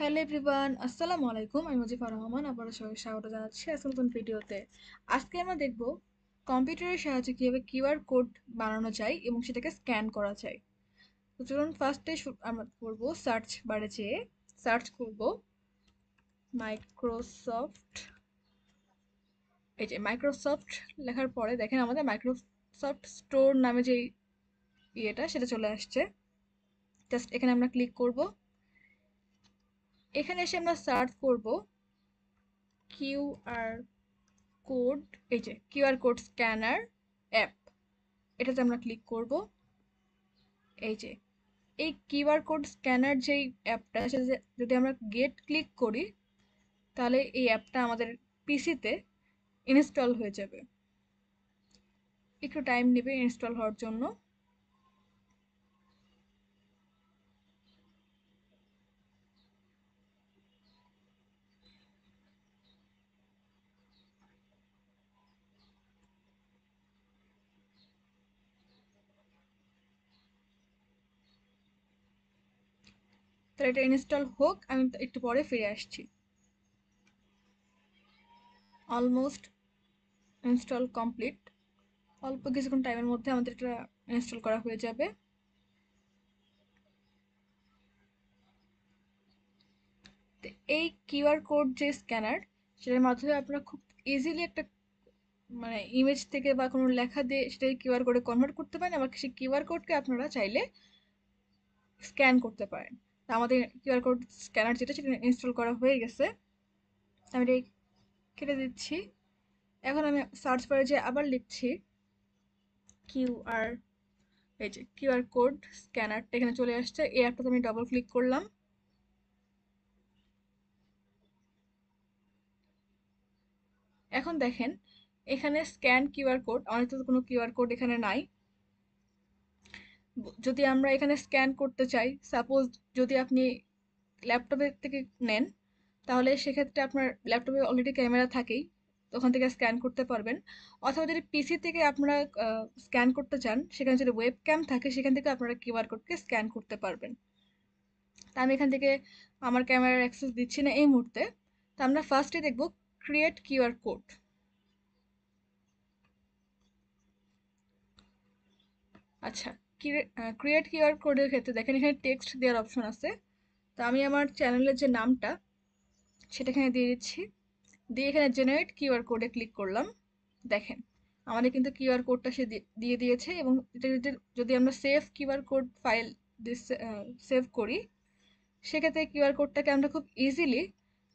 Hello everyone, আসসালামু আলাইকুম। আমি মুজিবুর রহমান, আপনাদের সবাইকে স্বাগত জানাচ্ছি আজকে নতুন ভিডিওতে। আজকে আমরা দেখব কম্পিউটারের সাহায্যে কীভাবে কিউআর কোড বানানো যায় এবং সেটাকে স্ক্যান করা যায়। তো চলুন ফার্স্টে আমরা করব সার্চ বারে যেয়ে সার্চ করব মাইক্রোসফট। এই যে মাইক্রোসফট লেখার পরে দেখেন আমাদের মাইক্রোসফট স্টোর নামে যে ইয়েটা সেটা চলে আসছে। জাস্ট এখানে আমরা ক্লিক করব। এখানে এসে আমরা সার্চ করব কিউআর কোড। এই যে কিউআর কোড স্ক্যানার অ্যাপ, এটাতে আমরা ক্লিক করব। এই যে এই কিউআর কোড স্ক্যানার যেই অ্যাপটা, সেটা যদি আমরা গেট ক্লিক করি তাহলে এই অ্যাপটা আমাদের পিসিতে ইনস্টল হয়ে যাবে। একটু টাইম নেবে ইনস্টল হওয়ার জন্য। তো এটা ইনস্টল হোক, আমি একটু পরে ফিরে আসছি। Almost install complete. অল্প কিছুক্ষণ টাইমের মধ্যে আমাদের এটা ইনস্টল করা হয়ে যাবে। তো এই কিউআর কোড যে স্ক্যানার, সেটার মাধ্যমে আপনারা খুব ইজিলি একটা ইমেজ থেকে বা কোনো লেখা দিয়ে সেটাকে কিউআর কোডে কনভার্ট করতে পারেন, আবার সেই কিউআর কোডকে আপনারা চাইলে স্ক্যান করতে পারেন। তো আমাদের কিউআর কোড স্ক্যানার যেটা, সেটা ইনস্টল করা হয়ে গেছে। আমি এটা কেটে দিচ্ছি। এখন আমি সার্চ বারে যে আবার লিখছি কিউআর। এই যে কিউআর কোড স্ক্যানারটা এখানে চলে আসছে। এই অ্যাপটাতে আমি ডবল ক্লিক করলাম। এখন দেখেন এখানে স্ক্যান কিউআর কোড, আমাদের তো কোনো কিউআর কোড এখানে নাই। যদি আমরা এখানে স্ক্যান করতে চাই, সাপোজ যদি আপনি ল্যাপটপের থেকে নেন, তাহলে সেক্ষেত্রে আপনার ল্যাপটপে অলরেডি ক্যামেরা থাকেই, ওখান থেকে স্ক্যান করতে পারবেন। অথবা যদি পিসি থেকে আপনারা স্ক্যান করতে চান, সেখানে যদি ওয়েব ক্যাম থাকে সেখান থেকে আপনারা কিউআর কোডকে স্ক্যান করতে পারবেন। তা আমি এখান থেকে আমার ক্যামেরার অ্যাক্সেস দিচ্ছি না এই মুহূর্তে। তা আমরা ফার্স্টে দেখব ক্রিয়েট কিউআর কোড। আচ্ছা, ক্রিয়েট কিউআর কোডের ক্ষেত্রে দেখেন এখানে টেক্সট দেওয়ার অপশন আছে। তো আমি আমার চ্যানেলের যে নামটা সেটা এখানে দিয়ে দিচ্ছি। দিয়ে এখানে জেনারেট কিউআর কোডে ক্লিক করলাম। দেখেন আমাদের কিন্তু কিউআর কোডটা সে দিয়ে দিয়েছে, এবং এটা যদি আমরা save QR code file save করি, সেক্ষেত্রে কিউআর কোডটাকে আমরা খুব ইজিলি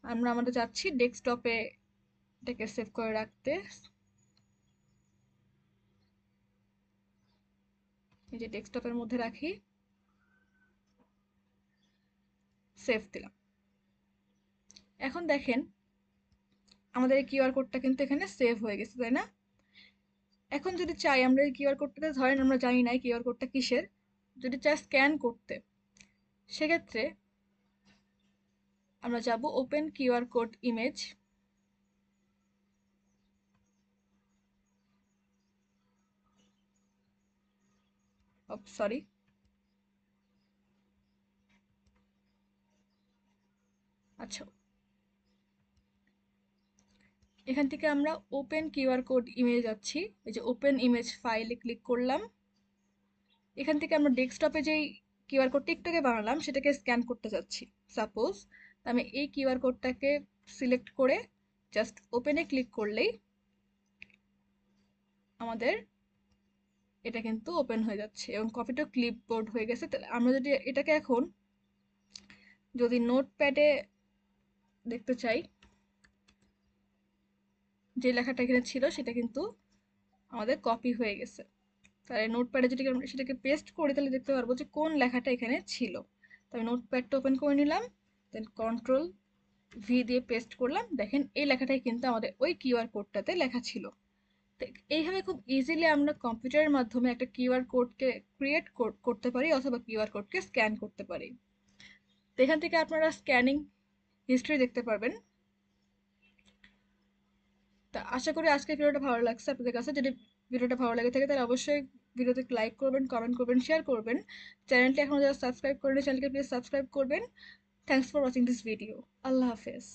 আমরা আমাদের চাচ্ছি ডেস্কটপে এটাকে সেভ করে রাখতে। এই যে ডেস্কটপের মধ্যে রাখি, সেভ দিলাম। এখন দেখেন আমাদের এই কিউআর কোডটা কিন্তু এখানে সেভ হয়ে গেছে, তাই না? এখন যদি চাই আমরা এই কিউআর কোডটাতে, ধরেন আমরা জানি না কিউআর কোডটা কিসের, যদি চাই স্ক্যান করতে, সেক্ষেত্রে আমরা যাব open QR code image. Sorry, আচ্ছা, এখান থেকে আমরা ওপেন কিউআর কোড ইমেজ যাচ্ছি। এই যে ওপেন ইমেজ ফাইলে ক্লিক করলাম। এখান থেকে আমরা ডেস্কটপে যেই কিউআর কোড টিকটকে বানালাম সেটাকে স্ক্যান করতে যাচ্ছি সাপোজ। আমি এই কিউআর কোডটাকে সিলেক্ট করে জাস্ট ওপেনে ক্লিক করলেই আমাদের এটা কিন্তু ওপেন হয়ে যাচ্ছে এবং কপিটা ক্লিপবোর্ড হয়ে গেছে। তাহলে আমরা যদি এটাকে এখন যদি নোটপ্যাডে দেখতে চাই, যে লেখাটা এখানে ছিল সেটা কিন্তু আমাদের কপি হয়ে গেছে। তাহলে নোটপ্যাডে যদি আমরা সেটাকে পেস্ট করি তাহলে দেখতে পারবো যে কোন লেখাটা এখানে ছিল। তো আমি নোটপ্যাডটা ওপেন করে নিলাম, দেন কন্ট্রোল ভি দিয়ে পেস্ট করলাম। দেখেন এই লেখাটাই কিন্তু আমাদের ওই কিউআর কোডটাতে লেখা ছিল। তো এইভাবে খুব ইজিলি আমরা কম্পিউটারের মাধ্যমে একটা কিউআর কোডকে ক্রিয়েট করতে পারি অথবা কিউআর কোডকে স্ক্যান করতে পারি। তো এখান থেকে আপনারা স্ক্যানিং হিস্ট্রি দেখতে পারবেন। তা আশা করি আজকের ভিডিওটা ভালো লাগছে আপনাদের কাছে। যদি ভিডিওটা ভালো লাগে থাকে তাহলে অবশ্যই ভিডিওতে লাইক করবেন, কমেন্ট করবেন, শেয়ার করবেন। চ্যানেলটি এখনো যারা সাবস্ক্রাইব করেনি চ্যানেলকে প্লিজ সাবস্ক্রাইব করবেন। Thanks for watching this video. আল্লাহ হাফেজ।